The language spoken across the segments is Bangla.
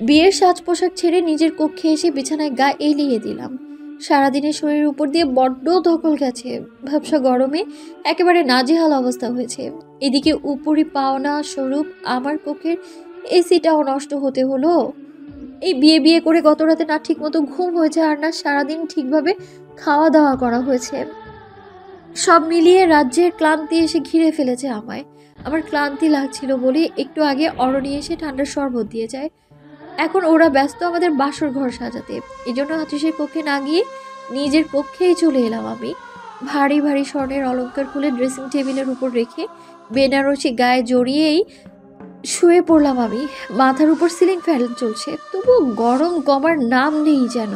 বিয়ের সাজ পোশাক ছেড়ে নিজের কক্ষে এসে বিছানায় গা এলিয়ে দিলাম। সারাদিনের শরীরের উপর দিয়ে বড্ড ধকল গেছে, ভ্যাপসা গরমে একেবারে নাজেহাল অবস্থা হয়েছে। এদিকে উপরি পাওনা স্বরূপ আমার কক্ষের এসিটাও নষ্ট হতে হলো। এই বিয়ে বিয়ে করে গত রাতে না ঠিক মতো ঘুম হয়েছে, আর না সারাদিন ঠিকভাবে খাওয়া দাওয়া করা হয়েছে। সব মিলিয়ে রাজ্যের ক্লান্তি এসে ঘিরে ফেলেছে আমায়। আমার ক্লান্তি লাগছিল বলে একটু আগে অরণি এসে ঠান্ডার শরবত দিয়ে যায়। এখন ওরা ব্যস্ত আমাদের বাসর ঘর সাজাতে, এই জন্য আতিশের কক্ষে না গিয়ে নিজের কক্ষেই চলে এলাম আমি। ভারী ভারী স্বর্ণের অলংকার খুলে ড্রেসিং টেবিলের উপর রেখে বেনারসি গায়ে জড়িয়েই শুয়ে পড়লাম আমি। মাথার উপর সিলিং ফ্যান চলছে, তবু গরম কমার নাম নেই যেন।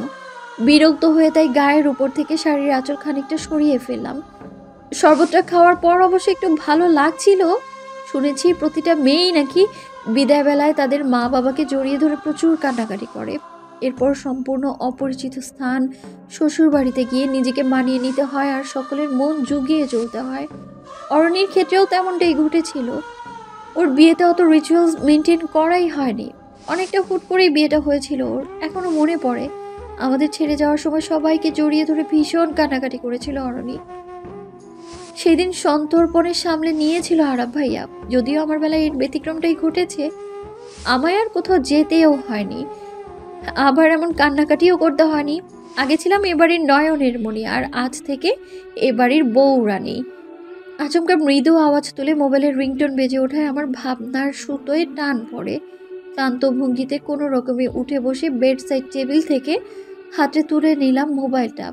বিরক্ত হয়ে তাই গায়ের উপর থেকে শাড়ির আঁচল খানিকটা সরিয়ে ফেললাম। শরবতটা খাওয়ার পর অবশ্য একটু ভালো লাগছিল। শুনেছি প্রতিটা মেয়েই নাকি বিদায়বেলায় তাদের মা বাবাকে জড়িয়ে ধরে প্রচুর কান্নাকাটি করে। এরপর সম্পূর্ণ অপরিচিত স্থান শ্বশুর বাড়িতে গিয়ে নিজেকে মানিয়ে নিতে হয় আর সকলের মন জুগিয়ে চলতে হয়। অরণির ক্ষেত্রেও তেমনটাই ঘটেছিল। ওর বিয়েতে অত রিচুয়ালস মেনটেন করাই হয়নি, অনেকটা হুট করেই বিয়েটা হয়েছিল ওর। এখনো মনে পড়ে আমাদের ছেড়ে যাওয়ার সময় সবাইকে জড়িয়ে ধরে ভীষণ কান্নাকাটি করেছিল অরণি। সেদিন সন্তর্পণে সামলে নিয়েছিল আরাব ভাইয়া, যদিও আমার বেলায় এর ব্যতিক্রমটাই ঘটেছে। আমায় আর কোথাও যেতেও হয়নি, আবার এমন কান্নাকাটিও করতে হয়নি। আগে ছিলাম এবাড়ির নয়নের মণি, আর আজ থেকে এবাড়ির বউরানী। আচমকা মৃদু আওয়াজ তুলে মোবাইলের রিংটোন বেজে ওঠায় আমার ভাবনার সুতোয় টান পড়ে। ক্লান্ত ভঙ্গিতে কোনো রকমে উঠে বসে বেড সাইড টেবিল থেকে হাতে তুলে নিলাম মোবাইলটা।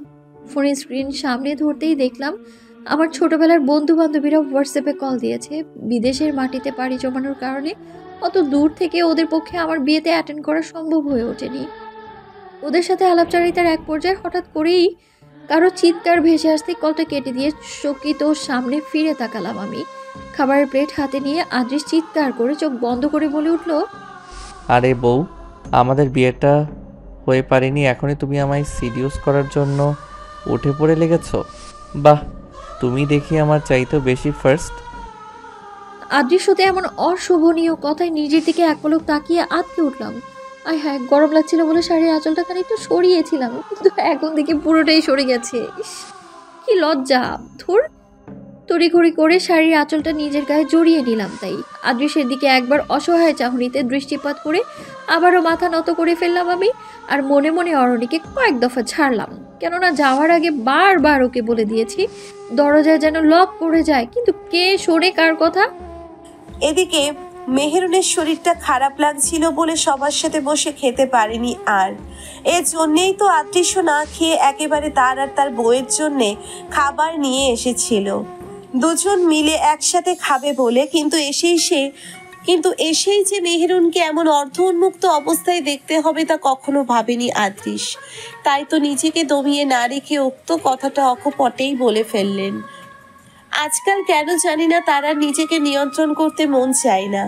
ফোনের স্ক্রিন সামনে ধরতেই দেখলাম আমার ছোটবেলার বন্ধু বান্ধবীরা হোয়াটসঅ্যাপে কল দিয়েছে। বিদেশের মাটিতে পাড়ি জমানোর কারণে অত দূর থেকে ওদের পক্ষে আমার বিয়েতে অ্যাটেন্ড করা সম্ভব হয়ে ওঠেনি। ওদের সাথে আলাপচারিতার এক পর্যায়ে হঠাৎ করেই কারো চিৎকার ভেসে আসতে কলটা কেটে দিয়ে চকিত সামনে ফিরে তাকালাম আমি। খাবারের প্লেট হাতে নিয়ে আদৃশ চিৎকার করে চোখ বন্ধ করে বলে উঠল, আরে বউ, আমাদের বিয়েটা হয়ে পারেনি, এখনই তুমি আমায় সিডিউস করার জন্য উঠে পড়ে লেগেছ? বাহ, তুমি দেখি আমার চাইতেও বেশি ফার্স্ট। আদৃশ হতে এমন অশোভনীয় কথায় নিজের দিকে এক পলক তাকিয়ে আটকে উঠলাম। আয় হ্যাঁ, গরম লাগছিল বলে শাড়ির আঁচলটা খানিকটা সরিয়েছিলাম, কিন্তু এখন দেখি পুরোটাই সরে গেছে। ইস, কি লজ্জা! ধুর। তড়িঘড়ি করে শাড়ির আঁচলটা নিজের গায়ে জড়িয়ে নিলাম। তাই আদৃশের দিকে একবার অসহায় চাহনিতে দৃষ্টিপাত করে আবারও মাথা নত করে ফেললাম আমি। আর মনে মনে অরণিকে কয়েক দফা ছাড়লাম, কেননা যাওয়ার আগে বারবার ওকে বলে দিয়েছি দরজায় যেন লক করে যায়, কিন্তু কে সরে কার কথা। এদিকে মেহেরুনের শরীরটা খারাপ লাগছিল বলে সবার সাথে বসে খেতে পারেনি, আর এর জন্যেই তো আত্মীয় না খেয়ে একেবারে তার আর তার বউয়ের জন্যে খাবার নিয়ে এসেছিল দুজন মিলে একসাথে খাবে বলে। কিন্তু এসেই যে মেহেরুনকে এমন অর্ধ উন্মুক্ত অবস্থায় দেখতে হবে তা কখনো ভাবেনি আদৃশ। তাই তো নিজেকে দমিয়ে না রেখে উক্ত কথাটা অকপটেই বলে ফেললেন। আজকাল কেন জানি না তারা নিজেকে নিয়ন্ত্রণ করতে মন চায় না।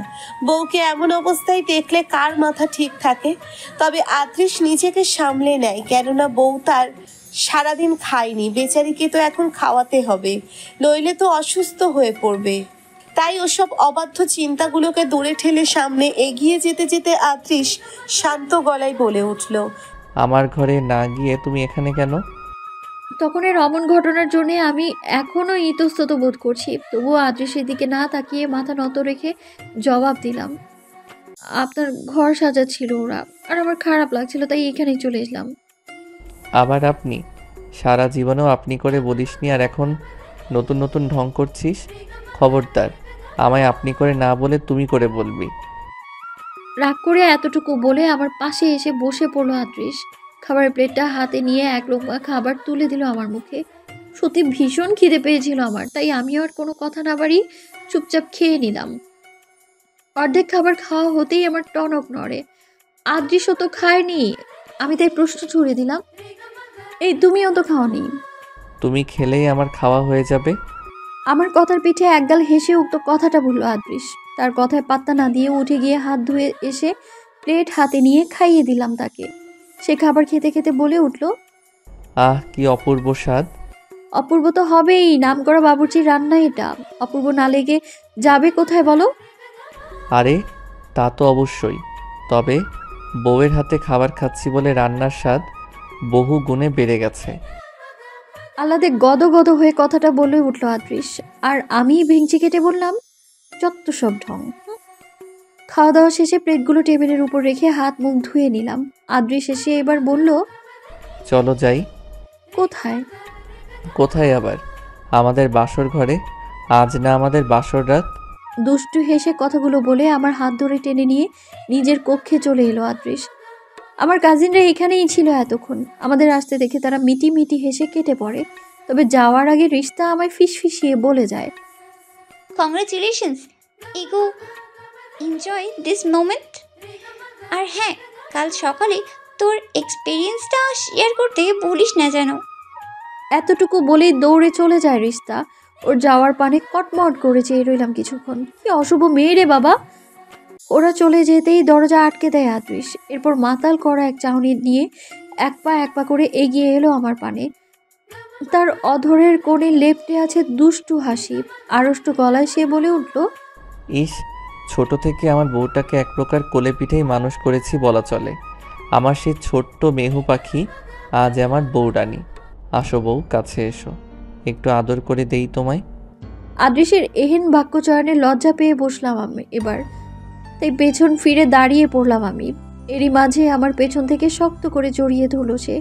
বউকে এমন অবস্থায় দেখলে কার মাথা ঠিক থাকে? তবে আদৃশ নিজেকে সামলে নেয়, কেননা বউ তার সারাদিন খায়নি, বেচারিকে তো এখন খাওয়াতে হবে, নইলে তো অসুস্থ হয়ে পড়বে। তাই ওসব অবাধ্য চিন্তাগুলোকে দূরে ঠেলে সামনে এগিয়ে যেতে যেতে আদৃশ শান্ত গলায় বলে উঠল, আমার ঘরে না গিয়ে তুমি এখানে কেন? তখন এর অমন ঘটনার জন্য আমি এখনো ইতস্তত বোধ করছি, তবুও আদৃশের দিকে না তাকিয়ে মাথা নত রেখে জবাব দিলাম, আপনার ঘর সাজাচ্ছিল ওরা, আর আমার খারাপ লাগছিল তাই এখানেই চলে এলাম। আবার আপনি? সারা জীবনেও আপনি করে বলিসনি, আর এখন নতুন নতুন ঢং করছিস? খবরদার, আমায় আপনি করে না বলে তুমি করে বলবি। রাগ করে এতটুকু বলে আমার পাশে এসে বসে পড়লো আদৃশ। খাবারের প্লেটটা হাতে নিয়ে এক লোকমা খাবার তুলে দিল আমার মুখে। সত্যি ভীষণ খিদে পেয়েছিল আমার, তাই আমিও আর কোনো কথা না বাড়ি চুপচাপ খেয়ে নিলাম। অর্ধেক খাবার খাওয়া হতেই আমার টনক নড়ে। আদৃশ্য তো খায়নি, আমি তাই প্রশ্ন ছুড়ে দিলাম, এই তুমিও তো খাওনি? তুমি খেলেই আমার খাওয়া হয়ে যাবে। আমার কথার পিঠে একগাল হেসে উক্ত কথাটা বলল আদৃশ। তার কথায় পাত্তা না দিয়ে উঠে গিয়ে হাত ধুয়ে এসে প্লেট হাতে নিয়ে খাইয়ে দিলাম তাকে। সে খাবার খেতে খেতে বলে উঠল, আহ কি অপূর্ব স্বাদ। অপূর্ব তো হবেই, নামকরা বাবুর্চির রান্না এটা। অপূর্ব না লেগে যাবে কোথায় বলো? আরে তা তো অবশ্যই, তবে বউয়ের হাতে খাবার খাচ্ছি বলে রান্নার স্বাদ বহু গুণে বেড়ে গেছে। আল্লাদে গদ গদ হয়ে কথাটা বলে উঠল আদৃশ। আর আমি ভেঙচি কেটে বললাম, যত সব ঢং। খাওয়া দাওয়া শেষে প্লেটগুলো টেবিলের উপর রেখে হাত মুখ ধুয়ে নিলাম। আদৃশ এসে এবার বলল, চলো যাই। কোথায়? কোথায় আবার? আমাদের বাসর ঘরে। আজ না আমাদের বাসর রাত? দুষ্টু হেসে কথাগুলো বলে আমার হাত ধরে টেনে নিয়ে নিজের কক্ষে চলে এলো আদৃশ। আমার কাজিনরা এখানেই ছিল এতক্ষণ। আমাদের আসতে দেখে তারা মিটি মিটি হেসে কেটে পড়ে। তবে যাওয়ার আগে রিস্তা আমায় ফিসফিসিয়ে বলে যায়, congratulations ego, enjoy this moment. আর হ্যাঁ, কাল সকালে তোর এক্সপিরিয়েন্সটা শেয়ার করতে বলিস না যেন। এতটুকু বলেই দৌড়ে চলে যায় রিস্তা। ওর যাওয়ার পানে কটমট করে চেয়ে রইলাম কিছুক্ষণ। কি অশুভ মেয়ে রে বাবা। ওরা চলে যেতেই দরজা আটকে দেয় আদৃশ। এরপর মাতাল করা এক চাহনি নিয়ে এক পা করে এগিয়ে এলো আমার পানে। তার অধরের কোণে লেপ্টে আছে দুষ্টু হাসি। আড়ষ্ট গলায় সে বলে উঠল, ইস, ছোট থেকে আমার বউটাকে এক প্রকার কোলে পিঠেই মানুষ করেছি বলা চলে। আমার সেই ছোট্ট মেহু পাখি আজ আমার বউ রানী। আসো বউ, কাছে এসো, একটু আদর করে দেই তোমায়। আদৃশের এহেন বাক্যচয়নে লজ্জা পেয়ে বসলাম আমি এবার। তাই পেছন ফিরে দাঁড়িয়ে পড়লাম আমি। এরই মাঝে আমার পেছন থেকে শক্ত করে জড়িয়ে ধরল সে।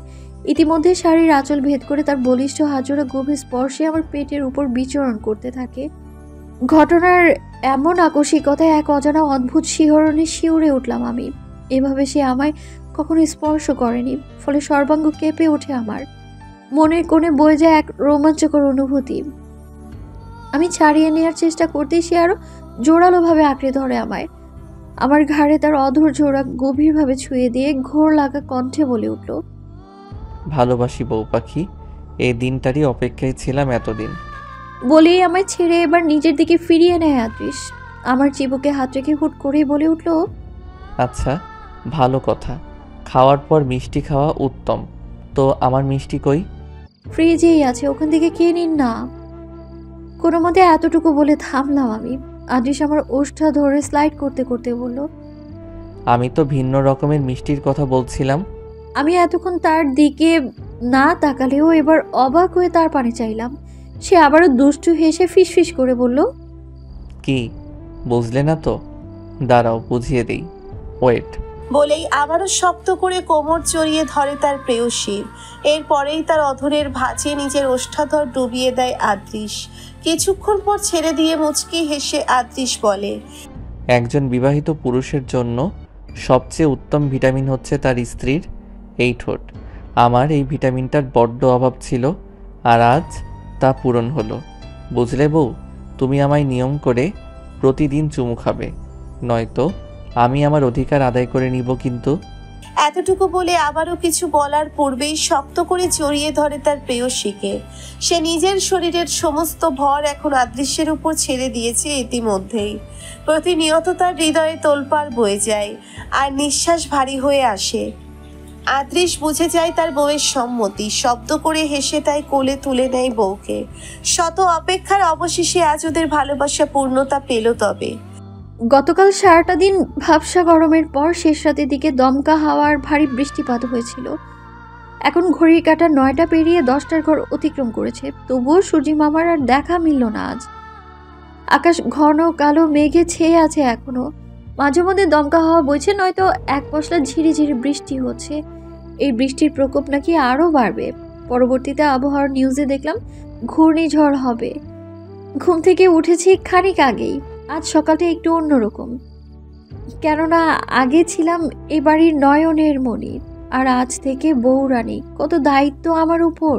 ইতিমধ্যে শাড়ির আঁচল ভেদ করে তার বলিষ্ঠ হাজরা গভীর স্পর্শে আমার পেটের উপর বিচরণ করতে থাকে। ঘটনার এমন আকস্মিকতায় এক অজানা অদ্ভুত শিহরণে শিউরে উঠলাম আমি। এভাবে সে আমায় কখনো স্পর্শ করেনি, ফলে সর্বাঙ্গ কেঁপে ওঠে আমার। মনের কোণে বয়ে যায় এক রোমাঞ্চকর অনুভূতি। আমি ছাড়িয়ে নেওয়ার চেষ্টা করতেই সে আরো জোরালোভাবে আঁকড়ে ধরে আমায়। আমার ঘাড়ে তার অধর জোড়া গভীরভাবে ছুঁয়ে দিয়ে ঘোর লাগা কণ্ঠে বলে উঠল, ভালোবাসি বউ পাখি, এই দিনটারই অপেক্ষায় ছিলাম এতদিন। বলেই আমায় ছেড়ে এবার নিজের দিকে ফিরিয়ে নেয় আদৃশ। আমার চিবুকে হাত রেখে হুট করেই বলে উঠল, আচ্ছা, ভালো কথা। খাওয়ার পর মিষ্টি খাওয়া উত্তম। তো আমার মিষ্টি কই? ফ্রিজেই আছে, ওখান থেকে খেয়ে নিন না। কোনো মতে এতটুকু বলে থামলাম আমি। আদৃশ আমার ওষ্ঠা ধরে স্লাইড করতে করতে বলল, আমি তো ভিন্ন রকমের মিষ্টির কথা বলছিলাম। আমি এতক্ষণ তার দিকে না তাকালেও এবার অবাক হয়ে তার পানে চাইলাম। সে আবারও দুষ্টু হেসে ফিসফিস করে বলল, কি বুঝলে না তো? দাঁড়াও বুঝিয়ে দেই, ওয়েট। বলেই আবারও শক্ত করে কোমর জড়িয়ে ধরে তার প্রেয়সীর। এরপরেই তার অধরের ভাঁজে নিজের ওষ্ঠাধর ডুবিয়ে দেয় আদৃশ। কিছুক্ষণ পর ছেড়ে দিয়ে মুচকি হেসে আদৃশ বলে, একজন বিবাহিত পুরুষের জন্য সবচেয়ে উত্তম ভিটামিন হচ্ছে তার স্ত্রীর এই ঠোঁট। আমার এই ভিটামিনটার বড্ড অভাব ছিল, আর আজ তা পূরণ হলো। বুঝলে বউ, তুমি আমায় নিয়ম করে প্রতিদিন চুমু খাবে, নয়তো আমি আমার অধিকার আদায় করে নিব কিন্তু। এতটুকু বলে আবারও কিছু বলার পূর্বেই শক্ত করে জড়িয়ে ধরে তার প্রেয়সীকে। সে নিজের শরীরের সমস্ত ভর এখন আদৃশ্যের উপর ছেড়ে দিয়েছে ইতিমধ্যেই। প্রতিনিয়ত তার হৃদয়ে তোলপাড় বয়ে যায় আর নিঃশ্বাস ভারী হয়ে আসে। আদৃশ বুঝে যায় তার বউয়ের সম্মতি। শব্দ করে হেসে তাই কোলে তুলে নেয় বউকে। শত অপেক্ষার অবশেষে আজ ওদের ভালোবাসা পূর্ণতা পেল। তবে গতকাল সারাটা দিন ভাবসা গরমের পর শেষ রাতের দিকে দমকা হাওয়ার ভারী বৃষ্টিপাত হয়েছিল। এখন ঘড়ির কাঁটা 9টা পেরিয়ে 10টার ঘর অতিক্রম করেছে, তবুও সূর্যি মামার আর দেখা মিলল না আজ। আকাশ ঘন কালো মেঘে ছেয়ে আছে এখনো। মাঝে মধ্যে দমকা হাওয়া বইছে, নয়তো এক পশলা ঝিরিঝিরি বৃষ্টি হচ্ছে। এই বৃষ্টির প্রকোপ নাকি আরও বাড়বে। পরবর্তীতে আবহাওয়ার নিউজে দেখলাম ঘূর্ণিঝড় হবে। ঘুম থেকে উঠেছি খানিক আগেই। আজ সকালটা একটু অন্যরকম, কেননা আগে ছিলাম এ বাড়ির নয়নের মণি, আর আজ থেকে বউরানী, কত দায়িত্ব আমার উপর।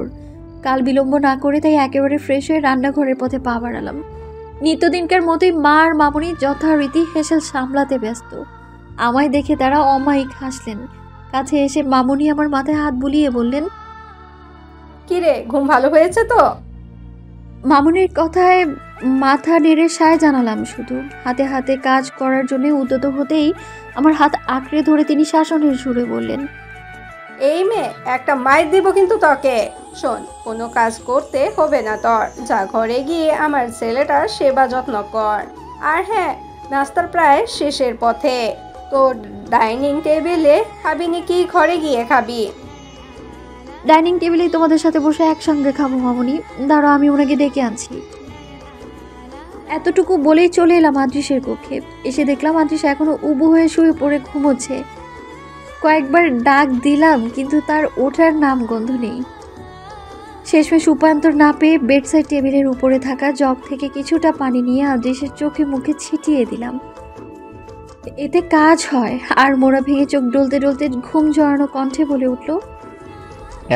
কাল বিলম্ব না করে তাই একেবারে ফ্রেশ হয়ে রান্নাঘরের পথে পা বাড়ালাম। নিত্যদিনকার মতোই মা আর মামুনি যথারীতি হেসেল সামলাতে ব্যস্ত। আমায় দেখে তারা অমায়িক হাসলেন। কাছে এসে মামুনি আমার মাথায় হাত বুলিয়ে বললেন, কিরে, ঘুম ভালো হয়েছে তো? মামুনির কথায় মাথা নেড়ে সায় জানালাম শুধু। হাতে হাতে কাজ করার জন্য উদ্যত হতেই আমার হাত আঁকড়ে ধরে তিনি শাসনের সুরে বললেন, এই মেয়ে, একটা মাইর দিব কিন্তু তোকে। শোন, কোনো কাজ করতে হবে না তোর, যা ঘরে গিয়ে আমার ছেলেটার সেবা যত্ন কর। আর হ্যাঁ, নাস্তার প্রায় শেষের পথে। তো ডাইনিং টেবিলে খাবি নাকি ঘরে গিয়ে খাবি? ডাইনিং টেবিলেই তোমাদের সাথে বসে একসঙ্গে খাবো মামুনি, দাঁড়াও আমি ওনাকে ডেকে আনছি। এতটুকু বলেই চলে এলাম আদৃশের কক্ষে। এসে দেখলাম আদৃশ এখনো উবু হয়ে শুয়ে পড়ে ঘুমোচ্ছে। কয়েকবার ডাক দিলাম কিন্তু তার ওঠার নাম গন্ধ নেই। শেষমেশ উপায়ন্তর না পেয়ে বেডসাইড টেবিলের উপরে থাকা জগ থেকে কিছুটা পানি নিয়ে আদৃশের চোখে মুখে ছিটিয়ে দিলাম। এতে কাজ হয়। আর মোড়া ভেঙে চোখ ডলতে ডলতে ঘুম জড়ানো কণ্ঠে বলে উঠল,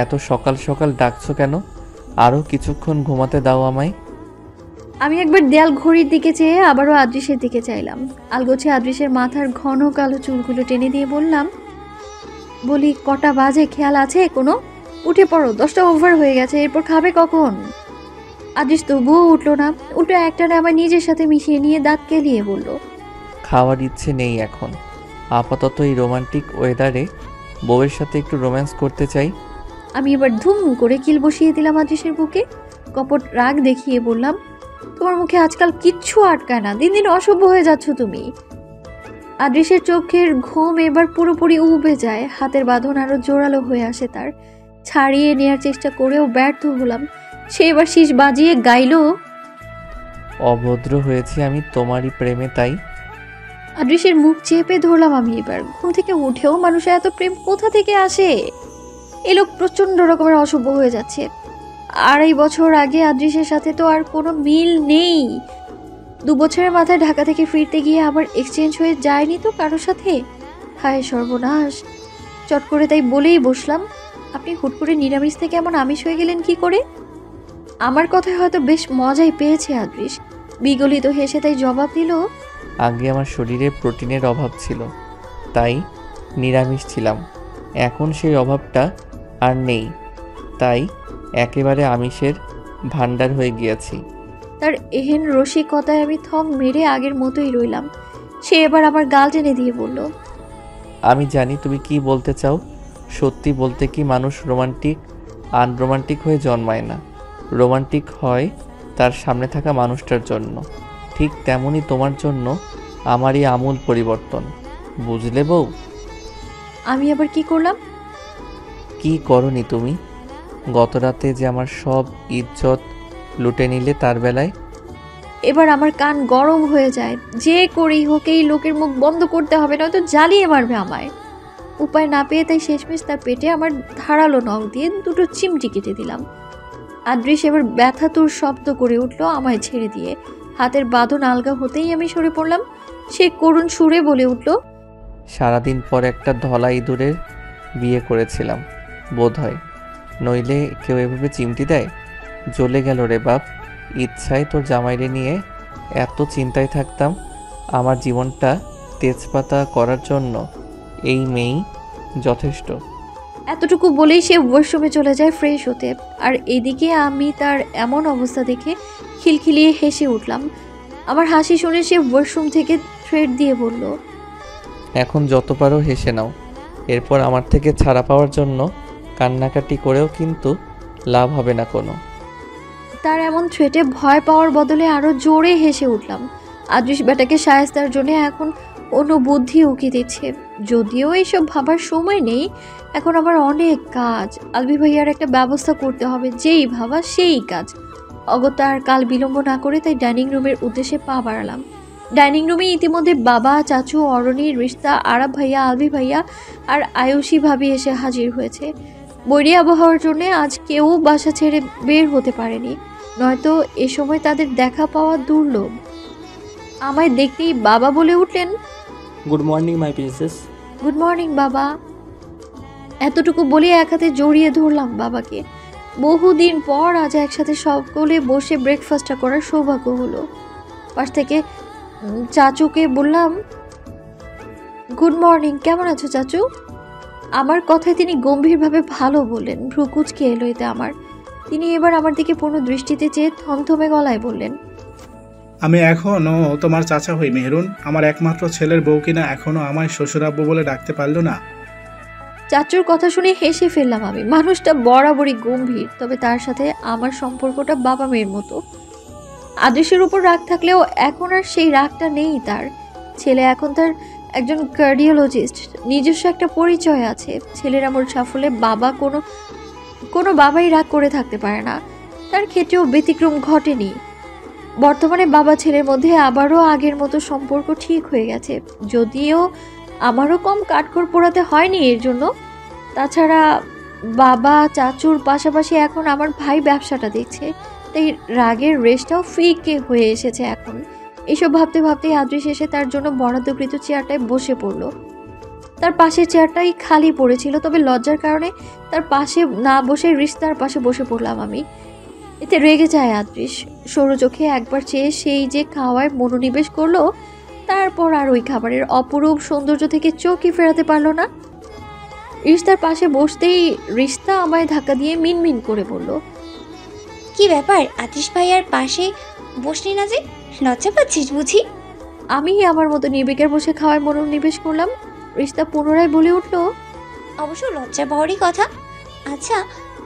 এত সকাল সকাল ডাকছো কেন? আরও কিছুক্ষণ ঘুমাতে দাও আমায়। আমি একবার দেয়াল ঘড়ির দিকে চেয়ে আবারও আদৃশের দিকে চাইলাম। আলগোছে আদৃশের মাথার ঘন কালো চুলগুলো টেনে দিয়ে বলি কটা বাজে খেয়াল আছে কোনো? উঠে পড়ো, 10টা ওভার হয়ে গেছে, এরপর খাবে কখন? আদৃশ তবুও উঠলো না। উল্টো একটানে আমার নিজের সাথে মিশিয়ে নিয়ে দাঁত কেলিয়ে বলল, খাওয়ার ইচ্ছে নেই এখন। আপাতত এই রোমান্টিক ওয়েদারে বউয়ের সাথে একটু রোম্যান্স করতে চাই। আমি এবার ধুম করে কিল বসিয়ে দিলাম আদৃশের বুকে। কপট রাগ দেখিয়ে বললাম, তোমার মুখে আজকাল কিচ্ছু আটকায় না, দিন দিন অসভ্য হয়ে যাচ্ছ তুমি। আদৃশের চোখের ঘুম এবার পুরোপুরি উবে যায়। হাতের বাঁধন আরো জোরালো হয়ে আসে তার। ছাড়িয়ে নেওয়ার চেষ্টা করেও ব্যর্থ হলাম। সে এবার শীষ বাজিয়ে গাইল, অভদ্র হয়েছি আমি তোমারই প্রেমে তাই। আদৃশের মুখ চেপে ধরলাম আমি এবার। ঘুম থেকে উঠেও মানুষের এত প্রেম কোথা থেকে আসে? এ লোক প্রচন্ড রকমের অসভ্য হয়ে যাচ্ছে। 2.5 বছর আগে আদৃশের সাথে তো আর কোনো মিল নেই। 2 বছরের মাথায় ঢাকা থেকে ফিরতে গিয়ে আবার এক্সচেঞ্জ হয়ে যায়নি তো কারোর সাথে? হায় সর্বনাশ! চট করে তাই বলেই বসলাম, আপনি হুট করে নিরামিষ থেকে এমন আমিষ হয়ে গেলেন কি করে? আমার কথায় হয়তো বেশ মজাই পেয়েছে আদৃশ। বিগলিত হেসে তাই জবাব দিল, আগে আমার শরীরে প্রোটিনের অভাব ছিল, তাই নিরামিষ ছিলাম। এখন সেই অভাবটা আর নেই, তাই একেবারে আমিষের ভাণ্ডার হয়ে গিয়েছি। তার এহেন রসিকতায় আমি থম মেরে আগের মতোই রইলাম। সে এবার আমার গাল টেনে দিয়ে বলল, আমি জানি তুমি কি বলতে চাও। সত্যি বলতে কি, মানুষ রোমান্টিক আনরোমান্টিক হয়ে জন্মায় না, রোমান্টিক হয় তার সামনে থাকা মানুষটার জন্য। ঠিক তেমনই তোমার জন্য আমারই আমূল পরিবর্তন, বুঝলে বউ? আমি আবার কি করলাম? কি করনি তুমি? গত রাতে যে আমার সব ইজ্জত লুটে নিলে তার বেলায়। এবার আমার কান গরম হয়ে যায়। যে করেই হোক এই লোকের মুখ বন্ধ করতে হবে, নয়তো জ্বালিয়ে মারবে আমায়। উপায় না পেয়ে তাই শেষমেশ তার পেটে আমার ধারালো নখ দিয়ে 2টো চিমটি কেটে দিলাম। আদৃশ এবার ব্যথাতুর শব্দ করে উঠলো আমায় ছেড়ে দিয়ে। হাতের বাঁধন আলগা হতেই আমি সরে পড়লাম। সে করুণ সুরে বলে উঠল, সারাদিন পর একটা ধলা ইঁদুরের বিয়ে করেছিলাম বোধহয়, নইলে কেউ এভাবে চিমটি দেয়? জ্বলে গেল রে বাপ। ইচ্ছায় তোর জামাইরে নিয়ে এত চিন্তায় থাকতাম। আমার জীবনটা তেজপাতা করার জন্য এই মেয়েই যথেষ্ট। এতটুকু বলেই সে ওয়াশরুমে চলে যায় ফ্রেশ হতে। আর এদিকে আমি তার এমন অবস্থা দেখে খিলখিলিয়ে হেসে উঠলাম। আমার হাসি শুনে সে ওয়াশরুম থেকে থ্রেড দিয়ে বলল, এখন যত পারো হেসে নাও, এরপর আমার থেকে ছাড়া পাওয়ার জন্য কান্নাকাটি করেও কিন্তু লাভ হবে না কোনো। তার এমন থ্রেটে ভয় পাওয়ার বদলে আরো জোরে হেসে উঠলাম। আদৃশ বেটাকে শায়েস্তার জন্য এখন অন্য বুদ্ধি উকি দিচ্ছে। যদিও এইসব ভাবার সময় নেই, এখন আমার অনেক কাজ। আলবি ভাইয়ার একটা ব্যবস্থা করতে হবে, যেই ভাবা সেই কাজ। অগত্যা আর কাল বিলম্ব না করে তাই ডাইনিং রুমের উদ্দেশ্যে পা বাড়ালাম। ডাইনিং রুমে ইতিমধ্যে বাবা, চাচু, অরণি, রিস্তা, আরাব ভাইয়া, আলবি ভাইয়া আর আয়ুষী ভাবি এসে হাজির হয়েছে। বৈরী আবহাওয়ার জন্য আজ কেউ বাসা ছেড়ে বের হতে পারেনি, নয়তো এ সময় তাদের দেখা পাওয়া দুর্লভ। আমায় দেখতেই বাবা বলে উঠলেন, good morning my princess. Good morning বাবা। এতটুকু বলে এক হাতে জড়িয়ে ধরলাম বাবাকে। বহুদিন পর আজ একসাথে সকলে বসে ব্রেকফাস্টটা করার সৌভাগ্য হলো। পাশ থেকে চাচুকে বললাম, গুড মর্নিং, কেমন আছো চাচু? আমার কথায় তিনি গম্ভীরভাবে ভালো বললেন। ভ্রু কুঁচকে এলো এতে আমার। তিনি এবার আমার দিকে পূর্ণ দৃষ্টিতে চেয়ে থমথমে গলায় বললেন, আমি এখনও তোমার চাচা হই মেহেরুন। আমার একমাত্র ছেলের বউ কিনা এখনও আমায় শ্বশুরাব্বু বলে ডাকতে পারলো না। চাচুর কথা শুনে হেসে ফেললাম আমি। মানুষটা বরাবরই গম্ভীর, তবে তার সাথে আমার সম্পর্কটা বাবা মেয়ের মতো। আদেশের উপর রাগ থাকলেও এখন আর সেই রাগটা নেই তার। ছেলে এখন তার একজন কার্ডিওলজিস্ট, নিজস্ব একটা পরিচয় আছে। ছেলের আমার সাফল্যে বাবা কোনো বাবাই রাগ করে থাকতে পারে না। তার ক্ষেত্রেও ব্যতিক্রম ঘটেনি। বর্তমানে বাবা ছেলের মধ্যে আবারও আগের মতো সম্পর্ক ঠিক হয়ে গেছে, যদিও আমারও কম কাঠখড় পোড়াতে হয়নি এর জন্য। তাছাড়া বাবা চাচুর পাশাপাশি এখন আমার ভাই ব্যবসাটা দেখছে, তাই রাগের রেশটাও ফিকে হয়ে এসেছে এখন। এসব ভাবতে ভাবতেই আদ্রিস এসে তার জন্য বরাদ্দকৃত চেয়ারটায় বসে পড়ল। তার পাশের চেয়ারটাই খালি পড়েছিল, তবে লজ্জার কারণে তার পাশে না বসে রিস্তার পাশে বসে পড়লাম আমি। এতে রেগে যায় আদ্রিস। সরু চোখে একবার চেয়ে সেই যে খাওয়ায় মনোনিবেশ করলো, তারপর আর ওই খাবারের অপরূপ সৌন্দর্য থেকে চোখই ফেরাতে পারলো না। রিস্তার পাশে বসতেই রিস্তা আমায় ধাক্কা দিয়ে মিনমিন করে বলল, কি ব্যাপার, আতিশ ভাইয়ার পাশে বসলি না যে? লজ্জা পাচ্ছিস বুঝি? আমি আমার মতো নির্বিকার বসে খাওয়ায় মনোনিবেশ করলাম। রিস্তা পুনরায় বলে উঠল, অবশ্য লজ্জা পাওয়ারই কথা। আচ্ছা,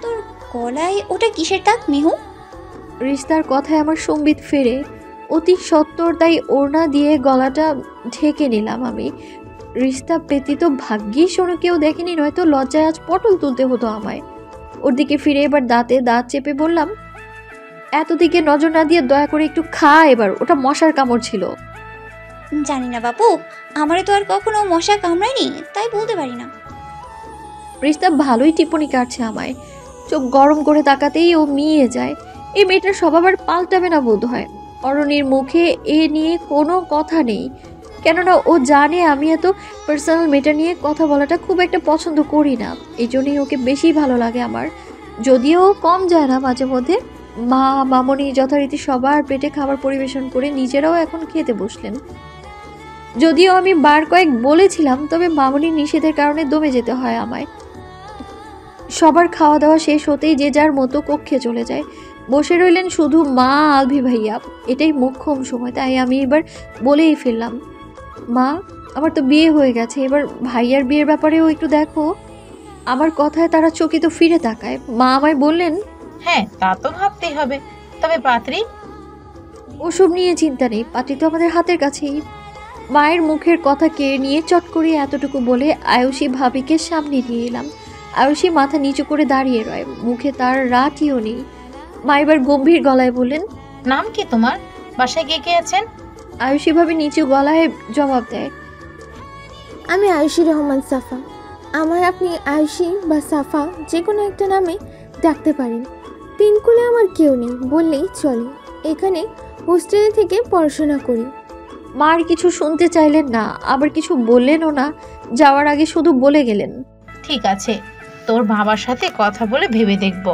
তোর গলায় ওটা কিসের দাগ মেহু? রিস্তার কথায় আমার সম্বিত ফেরে। অতি সত্বর তাই ওড়না দিয়ে গলাটা ঢেকে নিলাম আমি। রিস্তা ব্যতীত ভাগ্যিস অন্য কেউ দেখেনি, নয়তো লজ্জায় আজ পটল তুলতে হতো আমায়। ওর দিকে ফিরে এবার দাঁতে দাঁত চেপে বললাম, এত দিকে নজর না দিয়ে দয়া করে একটু খা এবার, ওটা মশার কামড় ছিল। জানি না বাপু, আমারে তো আর কখনো মশা কামড়ায়নি, তাই বলতে পারি না। রিস্তা ভালোই টিপ্পনি কাটছে আমায়। চোখ গরম করে তাকাতেই ও মিয়ে যায়। এই মেয়েটার স্বভাব আর পাল্টাবে না বোধ হয়। অরণির মুখে এ নিয়ে কোনো কথা নেই, কেননা ও জানে আমি এত পার্সোনাল মেটার নিয়ে কথা বলাটা খুব একটা পছন্দ করি না। এই জন্যই ওকে বেশি ভালো লাগে আমার, যদিও কম যায় না মাঝে মধ্যে। মা মামনি যথারীতি সবার পেটে খাবার পরিবেশন করে নিজেরাও এখন খেতে বসলেন। যদিও আমি বার কয়েক বলেছিলাম, তবে মামনির নিষেধের কারণে দমে যেতে হয় আমায়। সবার খাওয়া দাওয়া শেষ হতেই যে যার মতো কক্ষে চলে যায়। বসে রইলেন শুধু মা আলভি ভাইয়া। এটাই মোক্ষম সময়, তাই আমি এবার বলেই ফেললাম, মা আমার তো বিয়ে হয়ে গেছে, এবার ভাইয়ার বিয়ের ব্যাপারেও একটু দেখো। আমার কথায় তারা চকিত ফিরে তাকায়। মা আমায় বললেন, হ্যাঁ তা তো ভাবতেই হবে, তবে পাত্রী? ওসব নিয়ে চিন্তা নেই, পাত্রী তো আমাদের হাতের কাছেই। মায়ের মুখের কথা কেড়ে নিয়ে চট করে এতটুকু বলে আয়ুষী ভাবিকে সামনে নিয়ে এলাম। আয়ুষী মাথা নিচু করে দাঁড়িয়ে রয়, মুখে তার রাটিও নেই। মা এবার গম্ভীর গলায় বললেন, নাম কি তোমার? বাসায় কে কে আছেন? আয়ুষী ভাবি নিচু গলায় জবাব দেয়, আমি আয়ুষী রহমান সাফা। আমার আপনি আয়ুষী বা সাফা যে কোনো একটা নামে ডাকতে পারেন। তিনকুলে আমার কেউ নেই বললেই চলে। এখানে হোস্টেলে থেকে পড়াশোনা করি। মা আর কিছু শুনতে চাইলেন না, আবার কিছু বললেনও না। যাওয়ার আগে শুধু বলে গেলেন, ঠিক আছে, তোর বাবার সাথে কথা বলে ভেবে দেখব।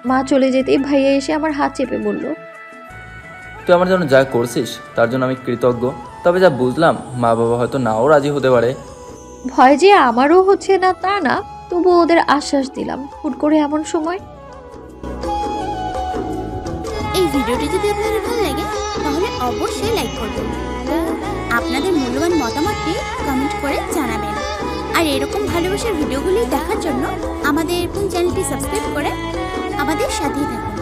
মা চলে যেতেই ভাইয়া এসে আমার হাত চেপে বলল, তুই আমার জন্য যা করছিস তার জন্য আমি কৃতজ্ঞ। তবে যা বুঝলাম, মা বাবা হয়তো নাও রাজি হতে পারে। ভয় যে আমারও হচ্ছে না তা না, তবু ওদের আশ্বাস দিলাম। হুট করে এমন সময়। এই ভিডিওটি যদি আপনাদের ভালো লাগে তাহলে অবশ্যই লাইক করবেন ও আপনাদের মূল্যবান মতামতটি কমেন্ট করে জানাবেন। আর এরকম ভালোবাসার ভিডিওগুলি দেখার জন্য আমাদের চ্যানেলটি সাবস্ক্রাইব করে আমাদের সাথেই থাকুন।